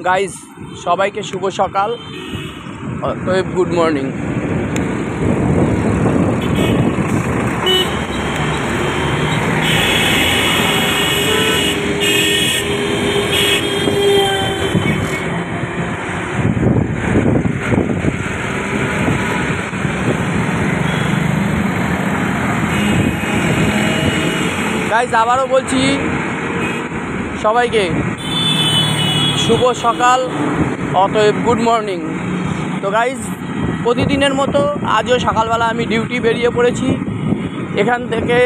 Guys সবাইকে শুভ সকাল, অতএব গুড মর্নিং। গাইজ আবারও বলছি সবাইকে শুভ সকাল, অতএব গুড মর্নিং। তো গাইজ প্রতিদিনের মতো আজও সকালবেলা আমি ডিউটি বেরিয়ে পড়েছি। এখান থেকে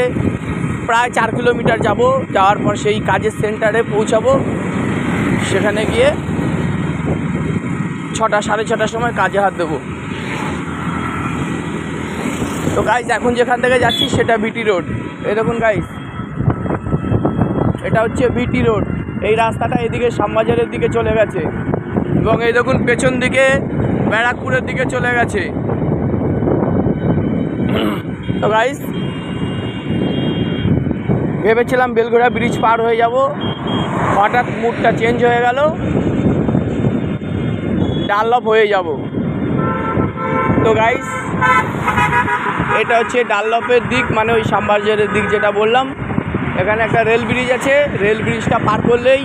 প্রায় 4 কিলোমিটার যাব, যাওয়ার পর সেই কাজের সেন্টারে পৌঁছাবো। সেখানে গিয়ে 6টা সাড়ে 6টার সময় কাজে হাত দেবো। তো গাইজ এখন যেখান থেকে যাচ্ছি সেটা বিটি রোড। এই দেখুন গাইজ, এটা হচ্ছে বিটি রোড। এই রাস্তাটা এদিকে শ্যামবাজারের দিকে চলে গেছে এবং এই দেখুন পেছন দিকে ব্যারাকপুরের দিকে চলে গেছে। তো গাইস ভেবেছিলাম বেলঘড়া ব্রিজ পার হয়ে যাব, হঠাৎ মুডটা চেঞ্জ হয়ে গেল, ডানলপ হয়ে যাব। তো গাইস এটা হচ্ছে ডানলপের দিক, মানে ওই শ্যামবাজারের দিক যেটা বললাম। এখানে একটা রেল ব্রিজ আছে, রেল ব্রিজটা পার করলেই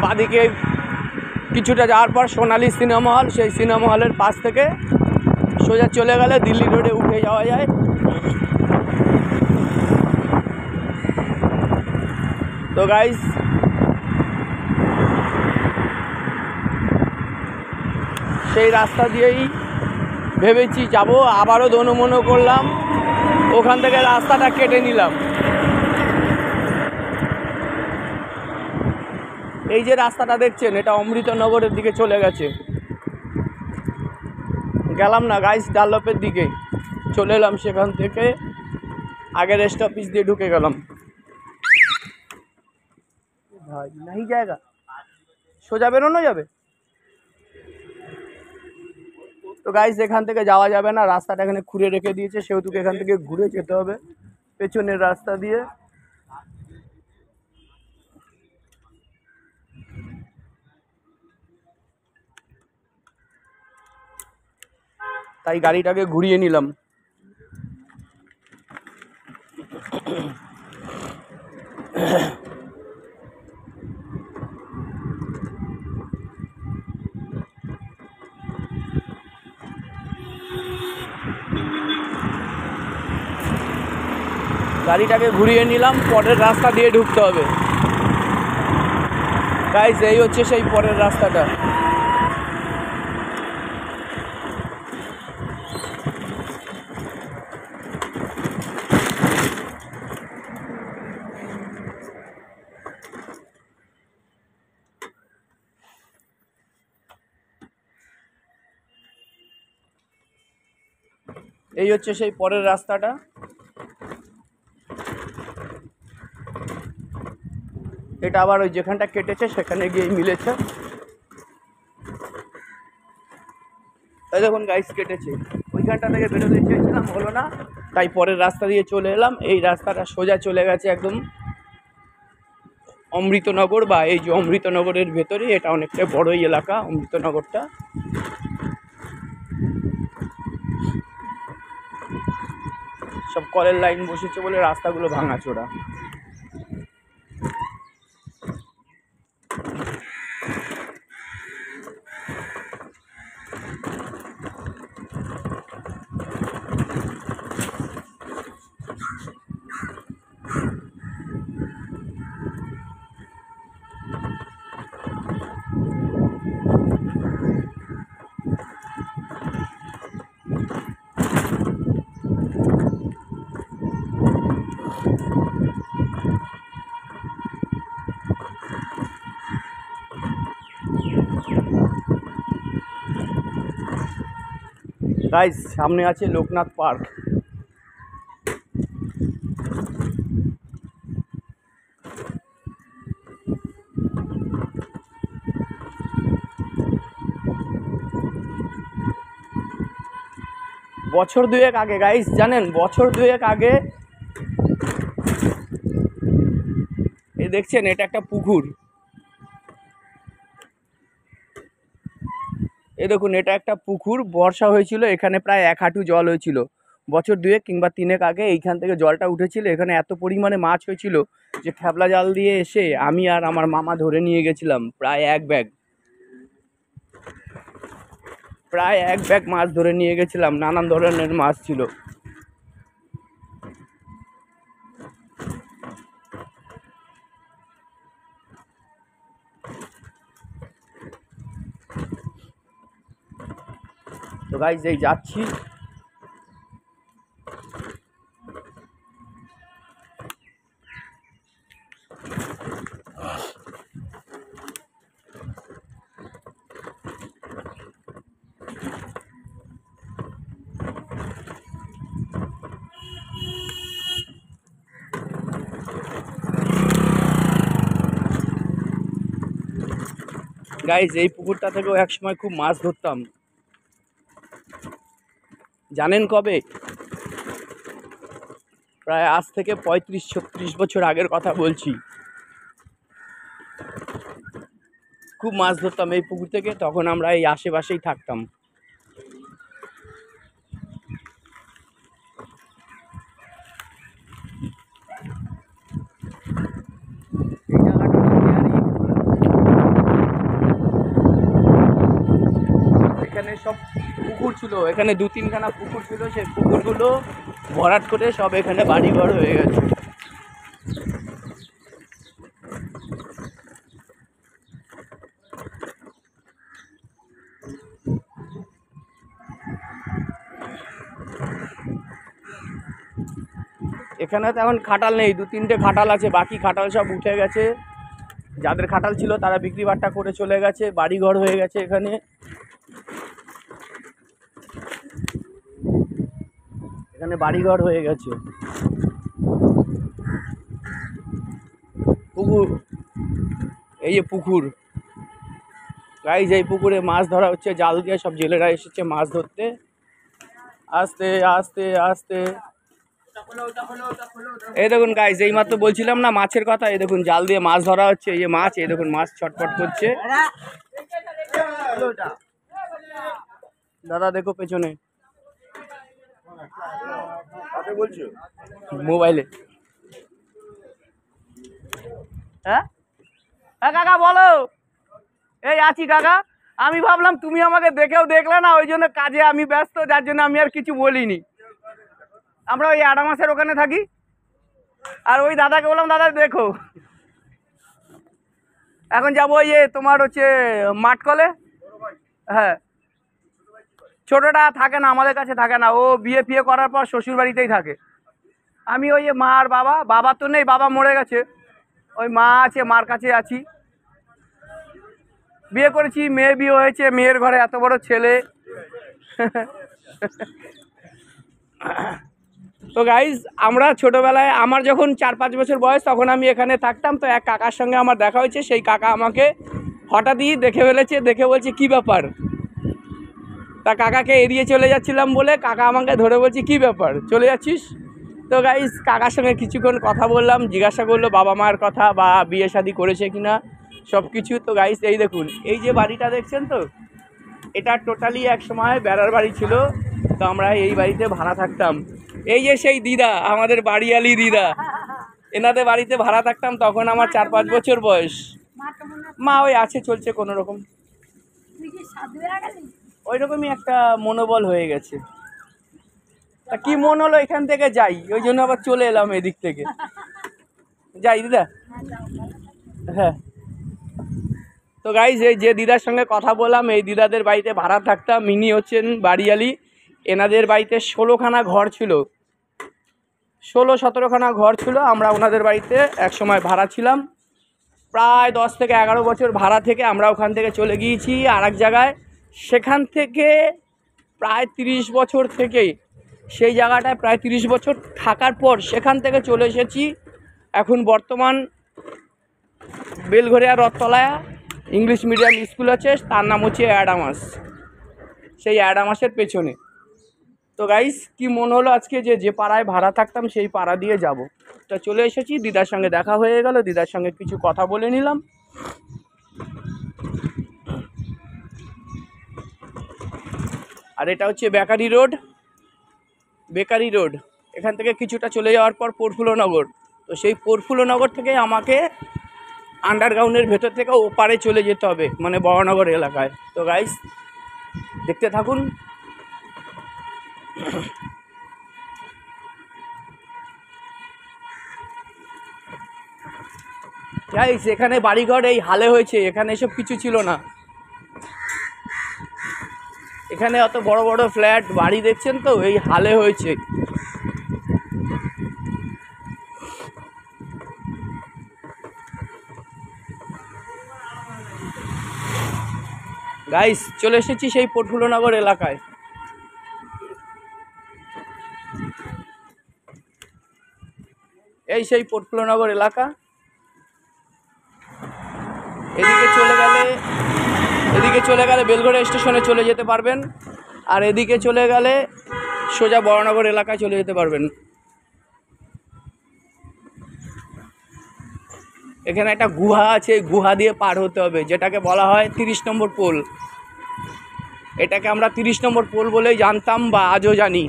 বাদিকে কিছুটা যাওয়ার পর সোনালী সিনেমা হল, সেই সিনেমা হলের পাশ থেকে সোজা চলে গেলে দিল্লি রোডে উঠে যাওয়া যায়। তো গাইস সেই রাস্তা দিয়েই ভেবেছি যাব, আবারও দোনমনো করলাম, ওখান থেকে রাস্তাটা কেটে নিলাম। এই যে রাস্তাটা দেখছেন, এটা অমৃতনগরের দিকে চলে গেছে। গেলাম না গাইস ডানলপের দিকে, চলে এলাম সেখান থেকে আগের স্টপেজ দিয়ে ঢুকে গেলাম। নাই জায়গা, সোজা বেরোনো যাবে। তো গাইস এখান থেকে যাওয়া যাবে না, রাস্তাটা এখানে খুঁড়ে রেখে দিয়েছে, সেহেতু এখান থেকে ঘুরে যেতে হবে পেছনের রাস্তা দিয়ে। তাই গাড়িটাকে ঘুরিয়ে নিলাম। গাড়িটাকে ঘুরিয়ে নিলাম, পরের রাস্তা দিয়ে ঢুকতে হবে। গাইস এই হচ্ছে সেই পরের রাস্তাটা। এই হচ্ছে সেই পরের রাস্তাটা। এটা আবার ওই যেখানটা কেটেছে সেখানে গিয়ে মিলেছে। এই দেখুন গাইস কেটেছে, ওইখানটা থেকে বেরোতে চেয়েছিলাম, হলো না, তাই পরের রাস্তা দিয়ে চলে এলাম। এই রাস্তাটা সোজা চলে গেছে একদম অমৃতনগর, বা এই যে অমৃতনগরের ভেতরে, এটা অনেকটা বড়ই এলাকা অমৃতনগরটা। সব কলের লাইন বসেছে বলে রাস্তাগুলো ভাঙাচোরা। গাইস সামনে আছে লোকনাথ পার্ক। বছর দুয়েক আগে গাইস, জানেন বছর দুয়েক আগে, এই দেখছেন এটা একটা পুকুর, এই দেখুন এটা একটা পুকুর, বর্ষা হয়েছিল, এখানে প্রায় 1 হাঁটু জল হয়েছিল বছর দুয়েক কিংবা তিনেক আগে। এইখান থেকে জলটা উঠেছিল, এখানে এত পরিমাণে মাছ হয়েছিল যে খেপলা জাল দিয়ে এসে আমি আর আমার মামা ধরে নিয়ে গেছিলাম প্রায় এক ব্যাগ মাছ ধরে নিয়ে গেছিলাম, নানান ধরনের মাছ ছিল। তো গাইস এই যাচ্ছি, গাইস এই পুকুরটা থেকেও একসময় খুব মাছ ধরতাম, জানেন কবে? প্রায় আজ থেকে 35-36 বছর আগের কথা বলছি। খুব মাছ ধরতাম এই পুকুর থেকে, তখন আমরা এই আশেপাশেই থাকতাম। এখানে সব পুকুর ছিল, এখানে 2-3খানা পুকুর ছিল, সেই পুকুরগুলো ভরাট করে সব এখানে বাড়িঘর হয়ে গেছে। এখানে তো এখন খাটাল নেই, 2-3টে খাটাল আছে, বাকি খাটাল সব উঠে গেছে। যাদের খাটাল ছিল তারা বিক্রি বাট্টা করে চলে গেছে, বাড়িঘর হয়ে গেছে এখানে। এখানে বাড়িঘর হয়ে গেছে। পুকুর, এই যে পুকুর গাইস, এই পুকুরে মাছ ধরা হচ্ছে জাল দিয়ে, সব জেলেরা এসেছে মাছ ধরতে। আস্তে আস্তে আস্তে, এই দেখুন গাইস, এই মাত্র বলছিলাম না মাছের কথা, এই দেখুন জাল দিয়ে মাছ ধরা হচ্ছে, এই যে মাছ, এই দেখুন মাছ ছটফট করছে। দাদা দেখো পেছনে, মোবাইলে। হ্যাঁ হ্যাঁ কাকা বলো। এই আছি কাকা, আমি ভাবলাম তুমি আমাকে দেখেও দেখলে না, ওই জন্য কাজে আমি ব্যস্ত, যার জন্য আমি আর কিছু বলিনি। আমরা ওই আড়ামাসের ওখানে থাকি, আর ওই দাদাকে বললাম দাদা দেখো, এখন যাবো ওই তোমার হচ্ছে মাঠকলে। হ্যাঁ, ছোটটা থাকে না আমাদের কাছে, থাকে না, ও বিয়ে করার পর শ্বশুর বাড়িতেই থাকে। আমি ওই মা আর বাবা তো নেই, বাবা মরে গেছে, ওই মা আছে, মার কাছে আছি। বিয়ে করেছি, মেয়ে বিয়ে হয়েছে, মেয়ের ঘরে এত বড় ছেলে। তো গাইজ আমরা ছোটোবেলায়, আমার যখন 4-5 বছর বয়স, তখন আমি এখানে থাকতাম। তো এক কাকার সঙ্গে আমার দেখা হয়েছে, সেই কাকা আমাকে হঠাৎই দেখে ফেলেছে, দেখে বলছে কী ব্যাপার। তা কাকাকে এড়িয়ে চলে যাচ্ছিলাম বলে কাকা আমাকে ধরে বলছে কী ব্যাপার, চলে যাচ্ছিস? তো গাইজ কাকার সঙ্গে কিছুক্ষণ কথা বললাম, জিজ্ঞাসা করলো বাবা মায়ের কথা বা বিয়ে শাদি করেছে কিনা সব কিছু। তো গাইজ এই দেখুন, এই যে বাড়িটা দেখছেন, তো এটা টোটালি এক সময় বেড়ার বাড়ি ছিল। তো আমরা এই বাড়িতে ভাড়া থাকতাম। এই যে সেই দিদা, আমাদের বাড়িয়ালি দিদা, এনাদের বাড়িতে ভাড়া থাকতাম, তখন আমার 4-5 বছর বয়স। মা ওই আছে, চলছে কোনো রকম, ওই রকমই একটা মনোবল হয়ে গেছে। তা কি মন হলো এখান থেকে যাই, ওই জন্য আবার চলে এলাম এদিক থেকে। যাই দিদা। হ্যাঁ, তো গাইজ এই যে দিদার সঙ্গে কথা বললাম, এই দিদাদের বাড়িতে ভাড়া থাকতাম। ইনি হচ্ছেন বাড়িয়ালি, এনাদের বাড়িতে 16খানা ঘর ছিল, 16-17খানা ঘর ছিল। আমরা ওনাদের বাড়িতে এক সময় ভাড়া ছিলাম, প্রায় 10 থেকে 11 বছর ভাড়া থেকে আমরা ওখান থেকে চলে গিয়েছি আর এক জায়গায়। সেখান থেকে প্রায় 30 বছর থেকে, সেই জায়গাটায় প্রায় 30 বছর থাকার পর সেখান থেকে চলে এসেছি এখন বর্তমান বেলঘরিয়া রথতলায় ইংলিশ মিডিয়াম স্কুল আছে, তার নাম হচ্ছে অ্যাডামাস। সেই অ্যাডামাসের পেছনে তো গাইস কি মন হলো আজকে যে পাড়ায় ভাড়া থাকতাম সেই পাড়া দিয়ে যাব। তা চলে এসেছি, দিদার সঙ্গে দেখা হয়ে গেল, দিদার সঙ্গে কিছু কথা বলে নিলাম। আর এটা হচ্ছে বেকারি রোড। এখান থেকে কিছুটা চলে যাওয়ার পর প্রফুল্লনগর। তো সেই প্রফুল্লনগর থেকে আমাকে আন্ডারগ্রাউন্ডের ভেতর থেকে ওপারে চলে যেতে হবে, মানে বড়নগর এলাকায়। তো গাইস দেখতে থাকুন। গাইস এখানে বাড়িঘর এই হালে হয়েছে, এখানে এসব কিছু ছিল না। এখানে অত বড় বড় ফ্ল্যাট বাড়ি দেখছেন তো, এই হালে হয়েছে। গাইস চলে এসেছি সেই প্রফুল্লনগর এলাকায়। এই সেই প্রফুল্লনগর এলাকা। এদিকে চলে গেলে বেলঘড়িয়া স্টেশনে চলে যেতে পারবেন, আর এদিকে চলে গেলে সোজা বড়নগর এলাকায় চলে যেতে পারবেন। এখানে একটা গুহা আছে, গুহা দিয়ে পার হতে হবে, যেটাকে বলা হয় 30 নম্বর পোল। এটাকে আমরা 30 নম্বর পোল বলেই জানতাম বা আজও জানি।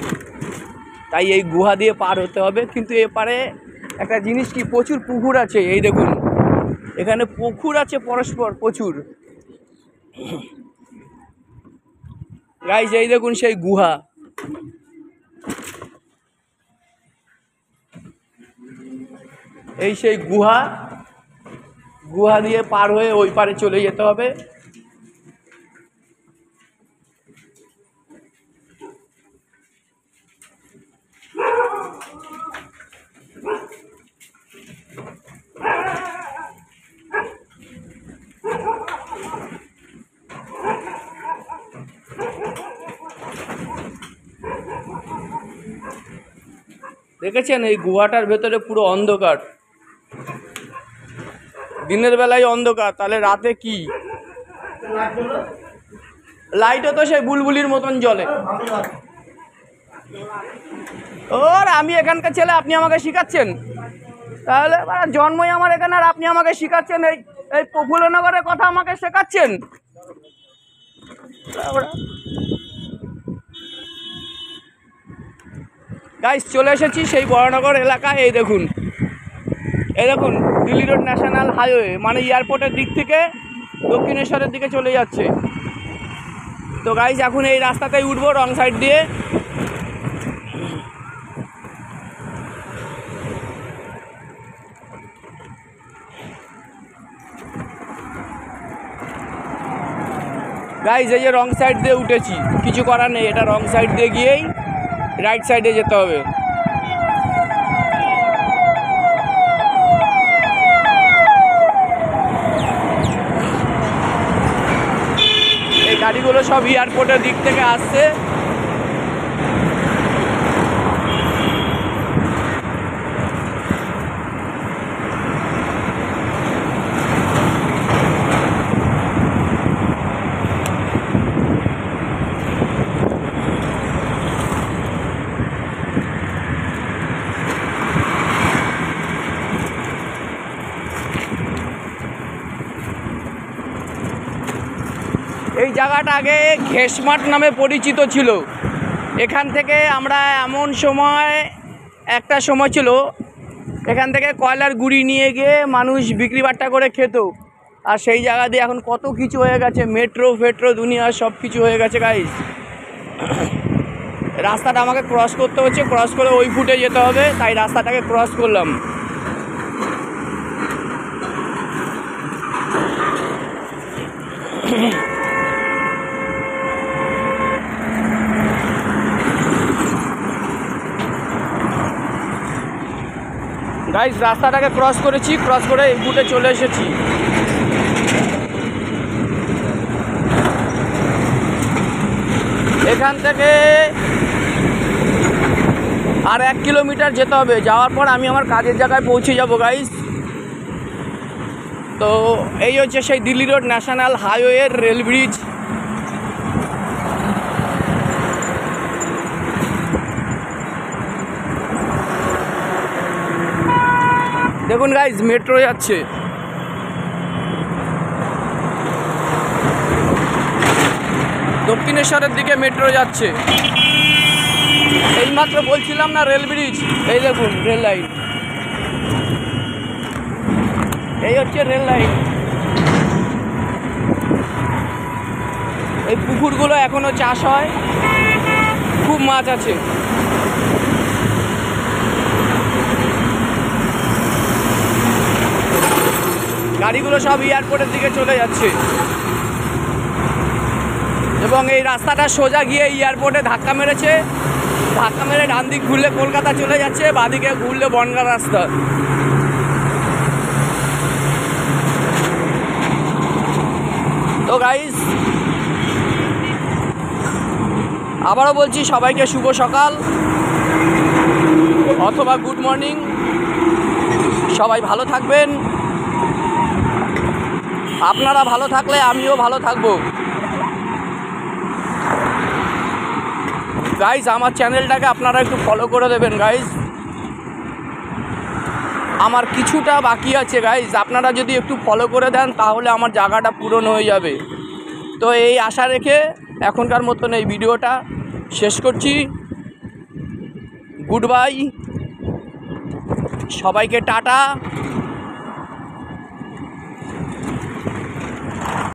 তাই এই গুহা দিয়ে পার হতে হবে। কিন্তু এপারে একটা জিনিস কি, প্রচুর পুকুর আছে। এই দেখুন এখানে পুকুর আছে পরস্পর প্রচুর। গাইস এই দেখুন সেই গুহা। এই সেই গুহা দিয়ে পার হয়ে ওই পারে চলে যেতে হবে। দেখেছেন এই গুহাটার ভেতরে পুরো অন্ধকার। দিনের বেলায় অন্ধকার, তাহলে রাতে কি? লাইটও তো সেই বুলবুলির মতন জ্বলে। ওর আমি এখানকার ছেলে, আপনি আমাকে শিখাচ্ছেন? তাহলে জন্মই আমার এখানে, আর আপনি আমাকে শিখাচ্ছেন এই প্রফুল্লনগরের কথা আমাকে শেখাচ্ছেন? গাইস চলে এসেছি সেই বড়নগর এলাকায়। এই দেখুন দিল্লি রোড ন্যাশনাল হাইওয়ে, মানে এয়ারপোর্টের দিক থেকে দক্ষিণেশ্বরের দিকে চলে যাচ্ছে। তো গাইস এখন এই রাস্তাতেই উঠবো রং সাইড দিয়ে। গাইস এই যে রং সাইড দিয়ে উঠেছি, কিছু করার নেই, এটা রং সাইড দিয়ে গিয়েই রাইট সাইডে যেতে হবে। এই গাড়িগুলো সব এয়ারপোর্টের দিক থেকে আসছে। এই জায়গাটা আগে ঘেসমাঠ নামে পরিচিত ছিল। এখান থেকে আমরা একটা সময় ছিল এখান থেকে কয়লার গুঁড়ি নিয়ে গিয়ে মানুষ বিক্রি বাট্টা করে খেত। আর সেই জায়গা দিয়ে এখন কত কিছু হয়ে গেছে, মেট্রো ফেট্রো দুনিয়া সব কিছু হয়ে গেছে। গাইস রাস্তাটা আমাকে ক্রস করতে হচ্ছে, ক্রস করে ওই ফুটে যেতে হবে, তাই রাস্তাটাকে ক্রস করলাম। গাইস রাস্তাটাকে ক্রস করেছি, ক্রস করে এই ফুটে চলে এসেছি। এখান থেকে আর 1 কিলোমিটার যেতে হবে। যাওয়ার পর আমি আমার কাজের জায়গায় পৌঁছে যাব গাইস। তো এই হচ্ছে সেই দিল্লি রোড ন্যাশনাল হাইওয়ের রেল ব্রিজ। দেখুন গাইজ মেট্রো যাচ্ছে। দক্ষিণেশ্বরের দিকে মেট্রো যাচ্ছে। এইমাত্র বলছিলাম না রেল ব্রিজ, এই দেখুন রেল লাইন, এই হচ্ছে রেল লাইন। এই পুকুরগুলো এখনো চাষ হয়, খুব মাছ আছে। গাড়িগুলো সব এয়ারপোর্টের দিকে চলে যাচ্ছে এবং এই রাস্তাটা সোজা গিয়ে এয়ারপোর্টে ধাক্কা মেরেছে। ধাক্কা মেরে ডান দিক ঘুরলে কলকাতা চলে যাচ্ছে, বাঁদিকে ঘুরলে বনগাঁ রাস্তা। তো গাইস আবারও বলছি সবাইকে শুভ সকাল অথবা গুড মর্নিং। সবাই ভালো থাকবেন, আপনারা ভালো থাকলে আমিও ভালো থাকবো। গাইজ আমার চ্যানেলটাকে আপনারা একটু ফলো করে দেবেন গাইজ, আমার কিছুটা বাকি আছে গাইজ, আপনারা যদি একটু ফলো করে দেন তাহলে আমার জায়গাটা পূরণ হয়ে যাবে। তো এই আশা রেখে এখনকার মতন এই ভিডিওটা শেষ করছি। গুড বাই, সবাইকে টাটা।